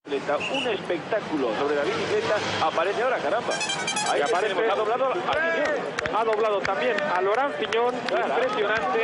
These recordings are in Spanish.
Un espectáculo sobre la bicicleta aparece ahora, caramba. Ahí aparece, ha doblado también a Laurent Fignon, impresionante.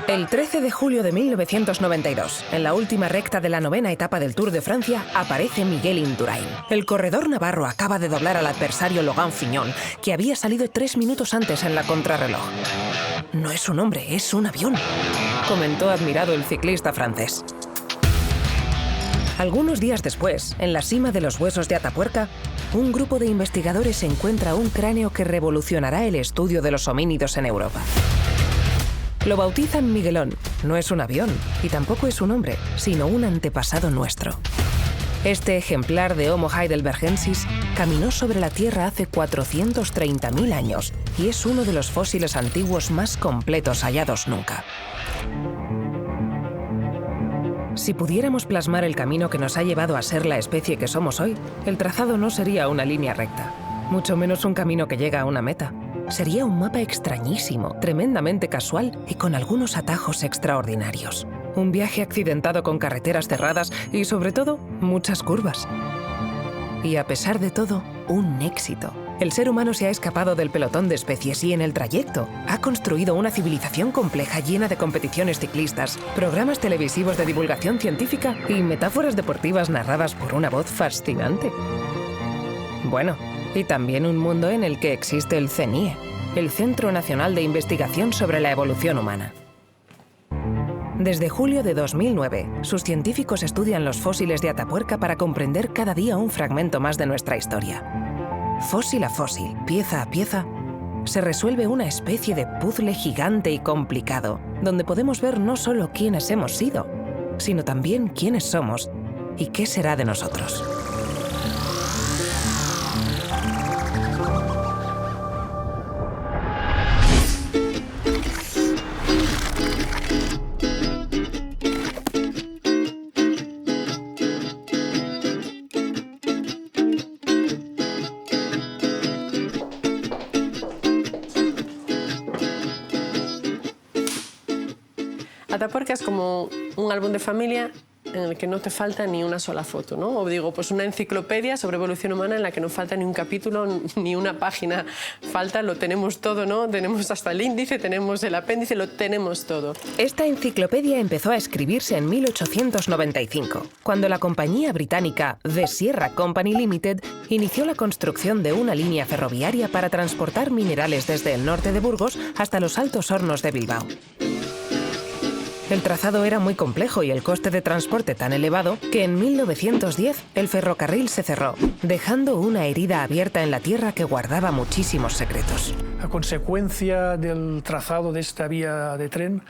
El 13 de julio de 1992, en la última recta de la 9ª etapa del Tour de Francia, aparece Miguel Indurain. El corredor navarro acaba de doblar al adversario Laurent Fignon, que había salido 3 minutos antes en la contrarreloj. No es un hombre, es un avión, comentó admirado el ciclista francés. Algunos días después, en la cima de los Huesos de Atapuerca, un grupo de investigadores encuentra un cráneo que revolucionará el estudio de los homínidos en Europa. Lo bautizan Miguelón. No es un avión y tampoco es un hombre, sino un antepasado nuestro. Este ejemplar de Homo heidelbergensis caminó sobre la Tierra hace 430.000 años y es uno de los fósiles antiguos más completos hallados nunca. Si pudiéramos plasmar el camino que nos ha llevado a ser la especie que somos hoy, el trazado no sería una línea recta, mucho menos un camino que llega a una meta. Sería un mapa extrañísimo, tremendamente casual y con algunos atajos extraordinarios. Un viaje accidentado con carreteras cerradas y, sobre todo, muchas curvas. Y a pesar de todo, un éxito. El ser humano se ha escapado del pelotón de especies y en el trayecto ha construido una civilización compleja llena de competiciones ciclistas, programas televisivos de divulgación científica y metáforas deportivas narradas por una voz fascinante. Bueno, y también un mundo en el que existe el CNIE, el Centro Nacional de Investigación sobre la Evolución Humana. Desde julio de 2009, sus científicos estudian los fósiles de Atapuerca para comprender cada día un fragmento más de nuestra historia. Fósil a fósil, pieza a pieza, se resuelve una especie de puzzle gigante y complicado, donde podemos ver no solo quiénes hemos sido, sino también quiénes somos y qué será de nosotros. Atapuerca es como un álbum de familia en el que no te falta ni una sola foto, ¿no? O digo, pues una enciclopedia sobre evolución humana en la que no falta ni un capítulo, ni una página. Falta, lo tenemos todo, ¿no? Tenemos hasta el índice, tenemos el apéndice, lo tenemos todo. Esta enciclopedia empezó a escribirse en 1895, cuando la compañía británica The Sierra Company Limited inició la construcción de una línea ferroviaria para transportar minerales desde el norte de Burgos hasta los Altos Hornos de Bilbao. El trazado era muy complejo y el coste de transporte tan elevado que en 1910 el ferrocarril se cerró, dejando una herida abierta en la tierra que guardaba muchísimos secretos. A consecuencia del trazado de esta vía de tren,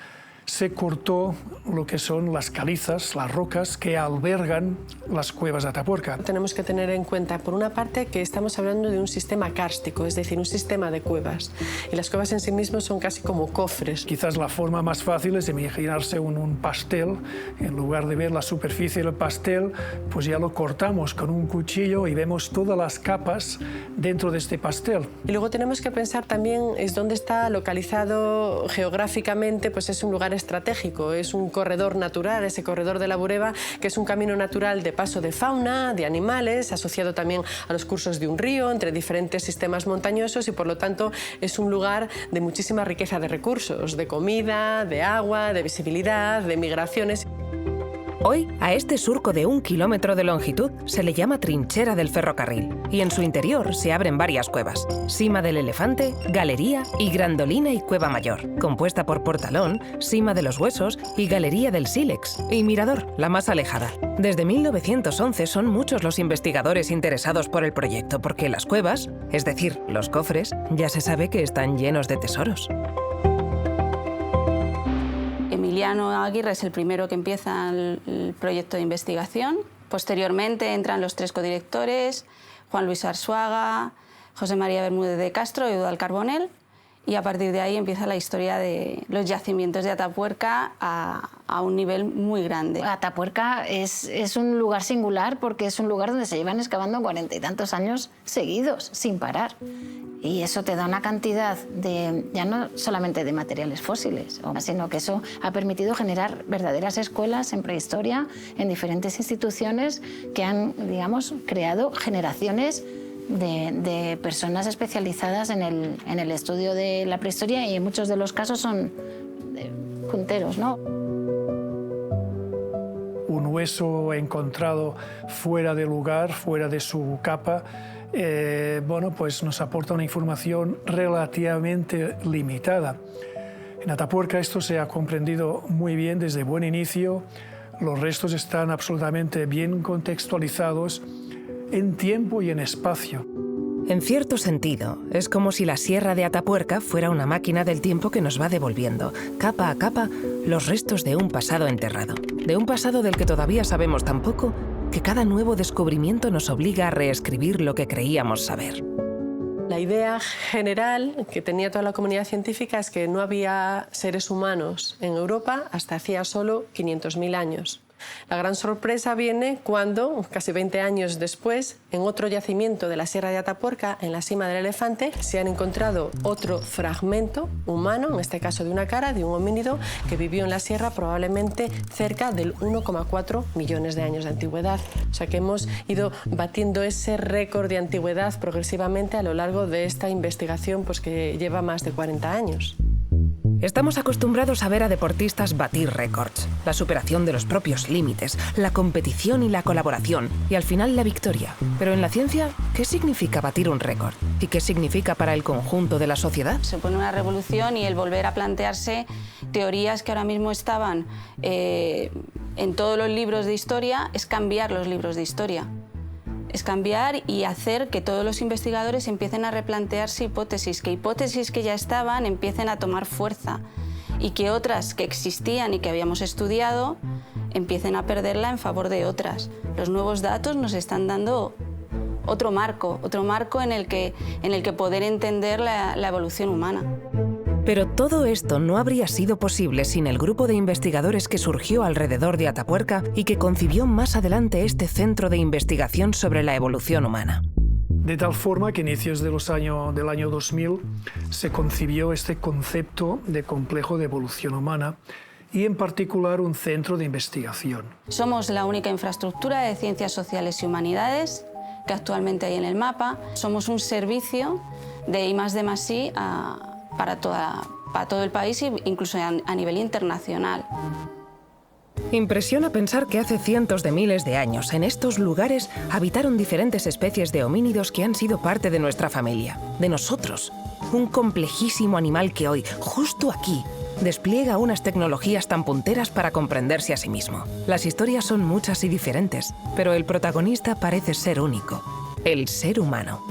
se cortó lo que son las calizas, las rocas que albergan las cuevas de Atapuerca. Tenemos que tener en cuenta, por una parte, que estamos hablando de un sistema kárstico, es decir, un sistema de cuevas. Y las cuevas en sí mismas son casi como cofres. Quizás la forma más fácil es imaginarse un pastel. En lugar de ver la superficie del pastel, pues ya lo cortamos con un cuchillo y vemos todas las capas dentro de este pastel. Y luego tenemos que pensar también es dónde está localizado geográficamente, pues es un lugar estratégico, es un corredor natural, ese corredor de la Bureba, que es un camino natural de paso de fauna, de animales, asociado también a los cursos de un río, entre diferentes sistemas montañosos y por lo tanto es un lugar de muchísima riqueza de recursos, de comida, de agua, de visibilidad, de migraciones. Hoy, a este surco de 1 kilómetro de longitud se le llama trinchera del ferrocarril y en su interior se abren varias cuevas: Sima del Elefante, Galería y Grandolina y Cueva Mayor, compuesta por Portalón, Sima de los Huesos y Galería del Sílex, y Mirador, la más alejada. Desde 1911 son muchos los investigadores interesados por el proyecto porque las cuevas, es decir, los cofres, ya se sabe que están llenos de tesoros. Emiliano Aguirre es el primero que empieza el proyecto de investigación. Posteriormente entran los 3 codirectores, Juan Luis Arzuaga, José María Bermúdez de Castro y Eudald Carbonell. Y a partir de ahí empieza la historia de los yacimientos de Atapuerca a un nivel muy grande. Atapuerca es un lugar singular porque es un lugar donde se llevan excavando 40 y tantos años seguidos, sin parar. Y eso te da una cantidad de, ya no solamente de materiales fósiles, sino que eso ha permitido generar verdaderas escuelas en prehistoria en diferentes instituciones que han, digamos, creado generaciones de personas especializadas en el estudio de la prehistoria, y en muchos de los casos son punteros, ¿no? Un hueso encontrado fuera de lugar, fuera de su capa, bueno, pues nos aporta una información relativamente limitada. En Atapuerca esto se ha comprendido muy bien desde buen inicio. Los restos están absolutamente bien contextualizados en tiempo y en espacio. En cierto sentido, es como si la Sierra de Atapuerca fuera una máquina del tiempo que nos va devolviendo, capa a capa, los restos de un pasado enterrado. De un pasado del que todavía sabemos tan poco que cada nuevo descubrimiento nos obliga a reescribir lo que creíamos saber. La idea general que tenía toda la comunidad científica es que no había seres humanos en Europa hasta hacía solo 500.000 años. La gran sorpresa viene cuando, casi 20 años después, en otro yacimiento de la Sierra de Atapuerca, en la cima del Elefante, se han encontrado otro fragmento humano, en este caso de una cara, de un homínido que vivió en la sierra probablemente cerca del 1,4 millones de años de antigüedad. O sea que hemos ido batiendo ese récord de antigüedad progresivamente a lo largo de esta investigación, pues, que lleva más de 40 años. Estamos acostumbrados a ver a deportistas batir récords, la superación de los propios límites, la competición y la colaboración, y al final la victoria. Pero en la ciencia, ¿qué significa batir un récord? ¿Y qué significa para el conjunto de la sociedad? Se pone una revolución y el volver a plantearse teorías que ahora mismo estaban en todos los libros de historia, es cambiar los libros de historia. Es cambiar y hacer que todos los investigadores empiecen a replantearse hipótesis, que hipótesis que ya estaban empiecen a tomar fuerza y que otras que existían y que habíamos estudiado empiecen a perderla en favor de otras. Los nuevos datos nos están dando otro marco en el que poder entender la evolución humana. Pero todo esto no habría sido posible sin el grupo de investigadores que surgió alrededor de Atapuerca y que concibió más adelante este centro de investigación sobre la evolución humana. De tal forma que a inicios del año 2000 se concibió este concepto de complejo de evolución humana y en particular un centro de investigación. Somos la única infraestructura de ciencias sociales y humanidades que actualmente hay en el mapa. Somos un servicio de I+D+I para todo el país e incluso a nivel internacional. Impresiona pensar que hace cientos de miles de años en estos lugares habitaron diferentes especies de homínidos que han sido parte de nuestra familia, de nosotros. Un complejísimo animal que hoy, justo aquí, despliega unas tecnologías tan punteras para comprenderse a sí mismo. Las historias son muchas y diferentes, pero el protagonista parece ser único: el ser humano.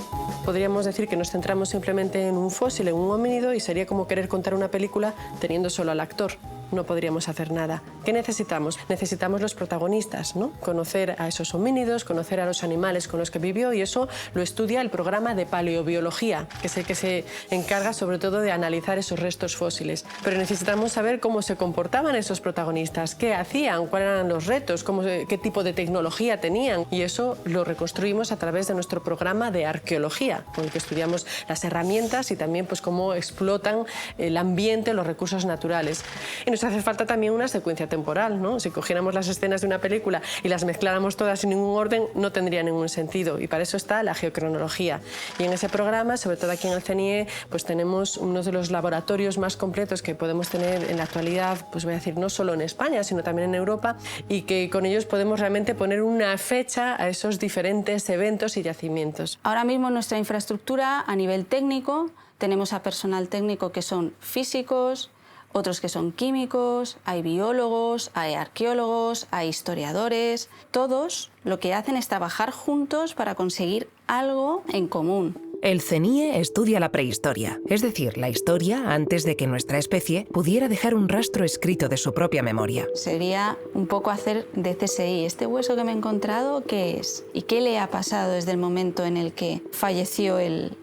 Podríamos decir que nos centramos simplemente en un fósil, en un homínido, y sería como querer contar una película teniendo solo al actor. No podríamos hacer nada. ¿Qué necesitamos? Necesitamos los protagonistas, ¿no? Conocer a esos homínidos, conocer a los animales con los que vivió, y eso lo estudia el programa de paleobiología, que es el que se encarga sobre todo de analizar esos restos fósiles. Pero necesitamos saber cómo se comportaban esos protagonistas, qué hacían, cuáles eran los retos, qué tipo de tecnología tenían, y eso lo reconstruimos a través de nuestro programa de arqueología, con el que estudiamos las herramientas y también pues cómo explotan el ambiente, los recursos naturales. Y nos hace falta también una secuencia temporal, ¿no? Si cogiéramos las escenas de una película y las mezcláramos todas sin ningún orden, no tendría ningún sentido, y para eso está la geocronología. Y en ese programa, sobre todo aquí en el CNIE, pues tenemos uno de los laboratorios más completos que podemos tener en la actualidad, pues voy a decir, no solo en España, sino también en Europa, y que con ellos podemos realmente poner una fecha a esos diferentes eventos y yacimientos. Ahora mismo nuestra infraestructura a nivel técnico, tenemos a personal técnico que son físicos, otros que son químicos, hay biólogos, hay arqueólogos, hay historiadores. Todos lo que hacen es trabajar juntos para conseguir algo en común. El CNIE estudia la prehistoria, es decir, la historia antes de que nuestra especie pudiera dejar un rastro escrito de su propia memoria. Sería un poco hacer de CSI. ¿Este hueso que me he encontrado qué es? ¿Y qué le ha pasado desde el momento en el que falleció el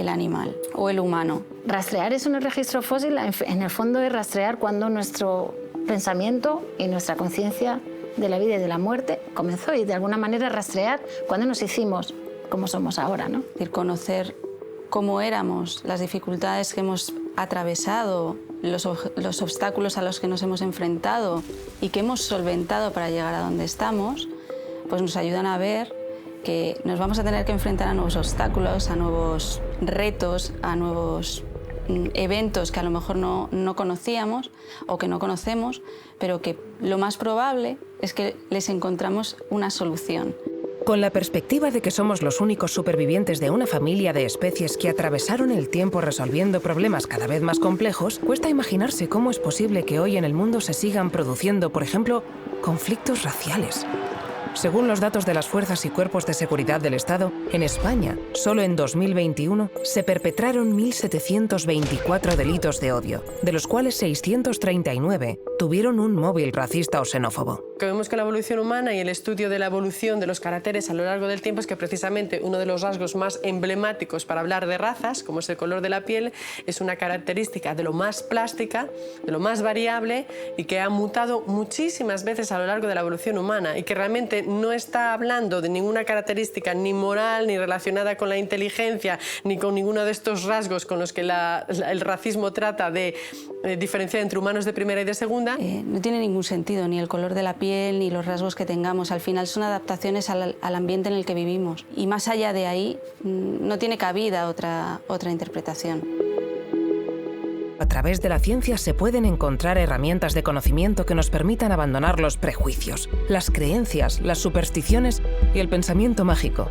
animal o el humano? Rastrear es un registro fósil, en el fondo es rastrear cuando nuestro pensamiento y nuestra conciencia de la vida y de la muerte comenzó, y de alguna manera rastrear cuando nos hicimos como somos ahora, ¿no? Es decir, conocer cómo éramos, las dificultades que hemos atravesado, los obstáculos a los que nos hemos enfrentado y que hemos solventado para llegar a donde estamos, pues nos ayudan a ver que nos vamos a tener que enfrentar a nuevos obstáculos, a nuevos retos, a nuevos eventos que a lo mejor no conocíamos o que no conocemos, pero que lo más probable es que les encontramos una solución. Con la perspectiva de que somos los únicos supervivientes de una familia de especies que atravesaron el tiempo resolviendo problemas cada vez más complejos, cuesta imaginarse cómo es posible que hoy en el mundo se sigan produciendo, por ejemplo, conflictos raciales. Según los datos de las fuerzas y cuerpos de seguridad del Estado, en España, solo en 2021, se perpetraron 1.724 delitos de odio, de los cuales 639 tuvieron un móvil racista o xenófobo. Lo que vemos con la evolución humana y el estudio de la evolución de los caracteres a lo largo del tiempo es que precisamente uno de los rasgos más emblemáticos para hablar de razas, como es el color de la piel, es una característica de lo más plástica, de lo más variable y que ha mutado muchísimas veces a lo largo de la evolución humana y que realmente no está hablando de ninguna característica ni moral, ni relacionada con la inteligencia, ni con ninguno de estos rasgos con los que el racismo trata de diferenciar entre humanos de primera y de segunda. No tiene ningún sentido ni el color de la piel ni los rasgos que tengamos. Al final son adaptaciones al ambiente en el que vivimos. Y más allá de ahí no tiene cabida otra interpretación. A través de la ciencia se pueden encontrar herramientas de conocimiento que nos permitan abandonar los prejuicios, las creencias, las supersticiones y el pensamiento mágico.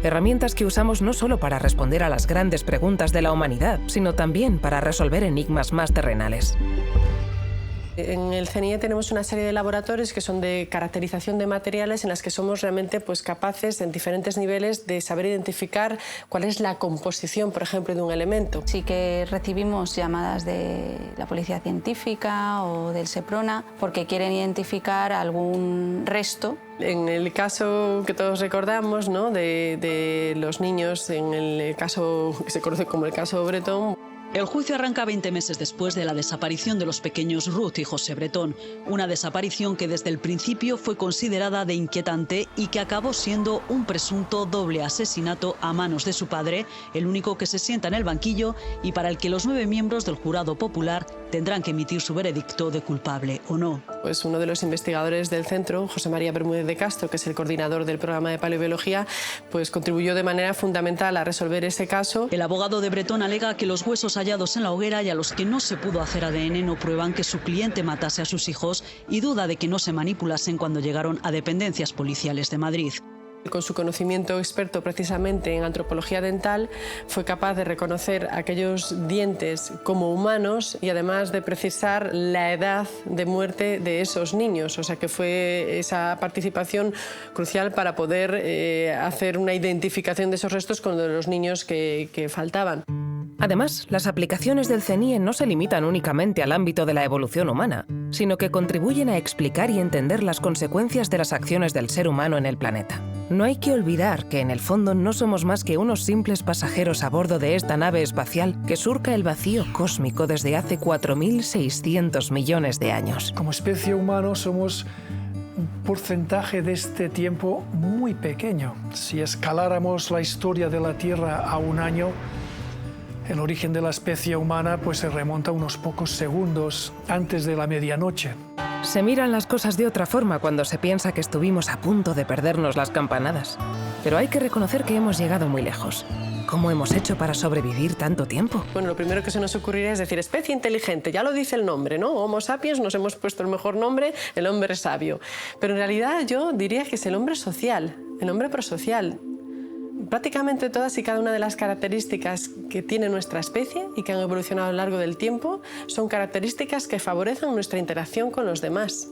Herramientas que usamos no solo para responder a las grandes preguntas de la humanidad, sino también para resolver enigmas más terrenales. En el CNIE tenemos una serie de laboratorios que son de caracterización de materiales en las que somos realmente capaces en diferentes niveles de saber identificar cuál es la composición, por ejemplo, de un elemento. Sí que recibimos llamadas de la Policía Científica o del Seprona porque quieren identificar algún resto. En el caso que todos recordamos, ¿no?, de los niños, en el caso que se conoce como el caso Bretón. El juicio arranca 20 meses después de la desaparición de los pequeños Ruth y José Bretón, una desaparición que desde el principio fue considerada de inquietante y que acabó siendo un presunto doble asesinato a manos de su padre, el único que se sienta en el banquillo y para el que los 9 miembros del jurado popular tendrán que emitir su veredicto de culpable o no. Pues uno de los investigadores del centro, José María Bermúdez de Castro, que es el coordinador del programa de paleobiología, pues contribuyó de manera fundamental a resolver ese caso. El abogado de Bretón alega que los huesos hallados en la hoguera y a los que no se pudo hacer ADN no prueban que su cliente matase a sus hijos y duda de que no se manipulasen cuando llegaron a dependencias policiales de Madrid. Con su conocimiento experto precisamente en antropología dental, fue capaz de reconocer aquellos dientes como humanos y además de precisar la edad de muerte de esos niños. O sea que fue esa participación crucial para poder hacer una identificación de esos restos con los niños que faltaban. Además, las aplicaciones del CNIE no se limitan únicamente al ámbito de la evolución humana, sino que contribuyen a explicar y entender las consecuencias de las acciones del ser humano en el planeta. No hay que olvidar que en el fondo no somos más que unos simples pasajeros a bordo de esta nave espacial que surca el vacío cósmico desde hace 4.600 millones de años. Como especie humana somos un porcentaje de este tiempo muy pequeño. Si escaláramos la historia de la Tierra a un año, el origen de la especie humana pues se remonta unos pocos segundos antes de la medianoche. Se miran las cosas de otra forma cuando se piensa que estuvimos a punto de perdernos las campanadas. Pero hay que reconocer que hemos llegado muy lejos. ¿Cómo hemos hecho para sobrevivir tanto tiempo? Bueno, lo primero que se nos ocurriría es decir, especie inteligente, ya lo dice el nombre, ¿no? Homo sapiens, nos hemos puesto el mejor nombre, el hombre sabio. Pero en realidad yo diría que es el hombre social, el hombre prosocial. Prácticamente todas y cada una de las características que tiene nuestra especie y que han evolucionado a lo largo del tiempo son características que favorecen nuestra interacción con los demás.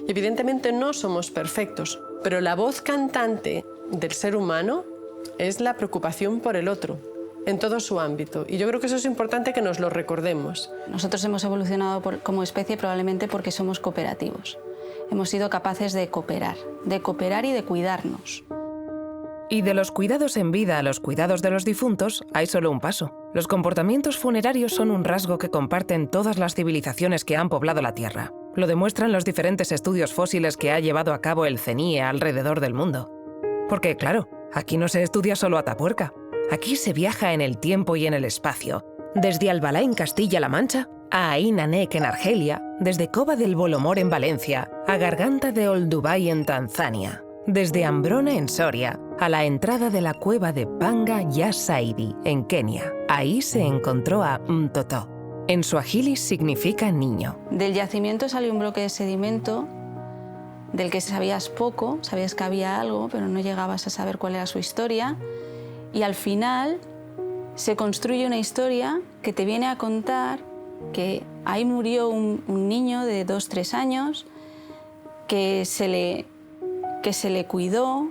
Y evidentemente no somos perfectos, pero la voz cantante del ser humano es la preocupación por el otro, en todo su ámbito. Y yo creo que eso es importante que nos lo recordemos. Nosotros hemos evolucionado como especie probablemente porque somos cooperativos. Hemos sido capaces de cooperar y de cuidarnos. Y de los cuidados en vida a los cuidados de los difuntos hay solo un paso. Los comportamientos funerarios son un rasgo que comparten todas las civilizaciones que han poblado la Tierra. Lo demuestran los diferentes estudios fósiles que ha llevado a cabo el CNIE alrededor del mundo. Porque, claro, aquí no se estudia solo Atapuerca. Aquí se viaja en el tiempo y en el espacio, desde Albalá en Castilla-La Mancha a Ain Anek en Argelia, desde Cova del Bolomor en Valencia a Garganta de Olduvai en Tanzania, desde Ambrona en Soria a la entrada de la cueva de Panga Ya Saidi en Kenia. Ahí se encontró a Mtoto. En suajili significa niño. Del yacimiento salió un bloque de sedimento del que sabías poco, sabías que había algo, pero no llegabas a saber cuál era su historia. Y al final se construye una historia que te viene a contar que ahí murió un niño de 2-3 años, que se le cuidó,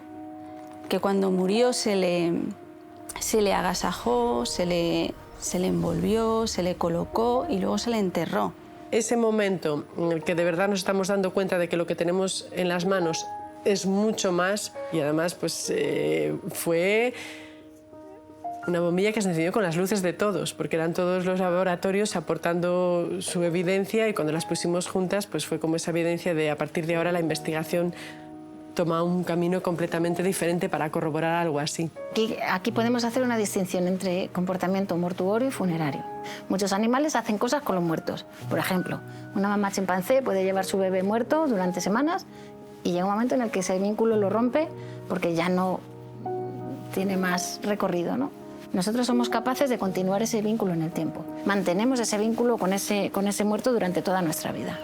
que cuando murió se le agasajó, se le envolvió, se le colocó y luego se le enterró. Ese momento en el que de verdad nos estamos dando cuenta de que lo que tenemos en las manos es mucho más, y además pues, fue una bombilla que se encendió con las luces de todos, porque eran todos los laboratorios aportando su evidencia, y cuando las pusimos juntas pues fue como esa evidencia de a partir de ahora la investigación toma un camino completamente diferente para corroborar algo así. Aquí podemos hacer una distinción entre comportamiento mortuorio y funerario. Muchos animales hacen cosas con los muertos. Por ejemplo, una mamá chimpancé puede llevar su bebé muerto durante semanas y llega un momento en el que ese vínculo lo rompe porque ya no tiene más recorrido, ¿no? Nosotros somos capaces de continuar ese vínculo en el tiempo. Mantenemos ese vínculo con ese muerto durante toda nuestra vida.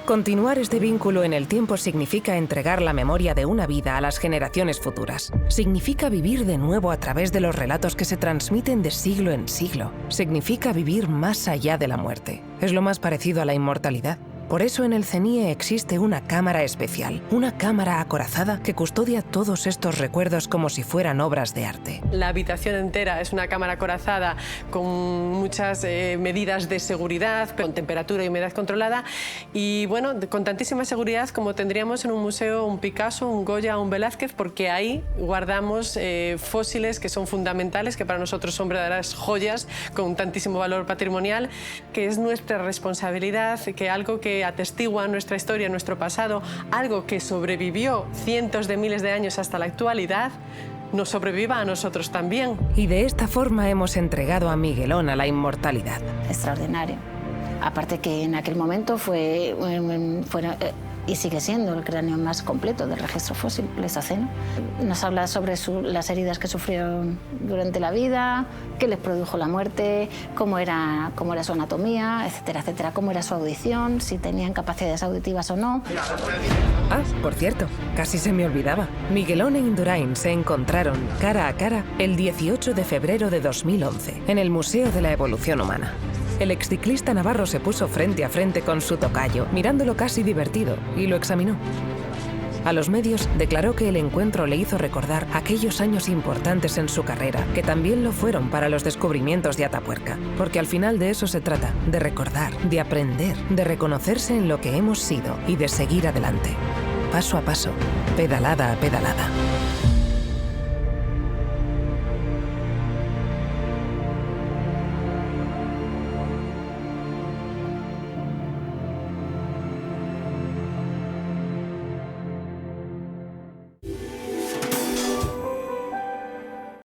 Continuar este vínculo en el tiempo significa entregar la memoria de una vida a las generaciones futuras. Significa vivir de nuevo a través de los relatos que se transmiten de siglo en siglo. Significa vivir más allá de la muerte. Es lo más parecido a la inmortalidad. Por eso en el CENIE existe una cámara especial, una cámara acorazada que custodia todos estos recuerdos como si fueran obras de arte. La habitación entera es una cámara acorazada con muchas medidas de seguridad, con temperatura y humedad controlada, y bueno, con tantísima seguridad como tendríamos en un museo un Picasso, un Goya, un Velázquez, porque ahí guardamos fósiles que son fundamentales, que para nosotros son verdaderas joyas con tantísimo valor patrimonial, que es nuestra responsabilidad, que algo que atestigua nuestra historia, nuestro pasado, algo que sobrevivió cientos de miles de años hasta la actualidad, nos sobreviva a nosotros también. Y de esta forma hemos entregado a Miguelón a la inmortalidad. Extraordinario. Aparte que en aquel momento fue y sigue siendo el cráneo más completo del registro fósil pleistoceno. Nos habla sobre las heridas que sufrieron durante la vida, qué les produjo la muerte, cómo era su anatomía, etcétera, etcétera, cómo era su audición, si tenían capacidades auditivas o no. Ah, por cierto, casi se me olvidaba. Miguelón e Indurain se encontraron cara a cara el 18 de febrero de 2011 en el Museo de la Evolución Humana. El exciclista navarro se puso frente a frente con su tocayo, mirándolo casi divertido, y lo examinó. A los medios declaró que el encuentro le hizo recordar aquellos años importantes en su carrera, que también lo fueron para los descubrimientos de Atapuerca, porque al final de eso se trata, de recordar, de aprender, de reconocerse en lo que hemos sido y de seguir adelante, paso a paso, pedalada a pedalada.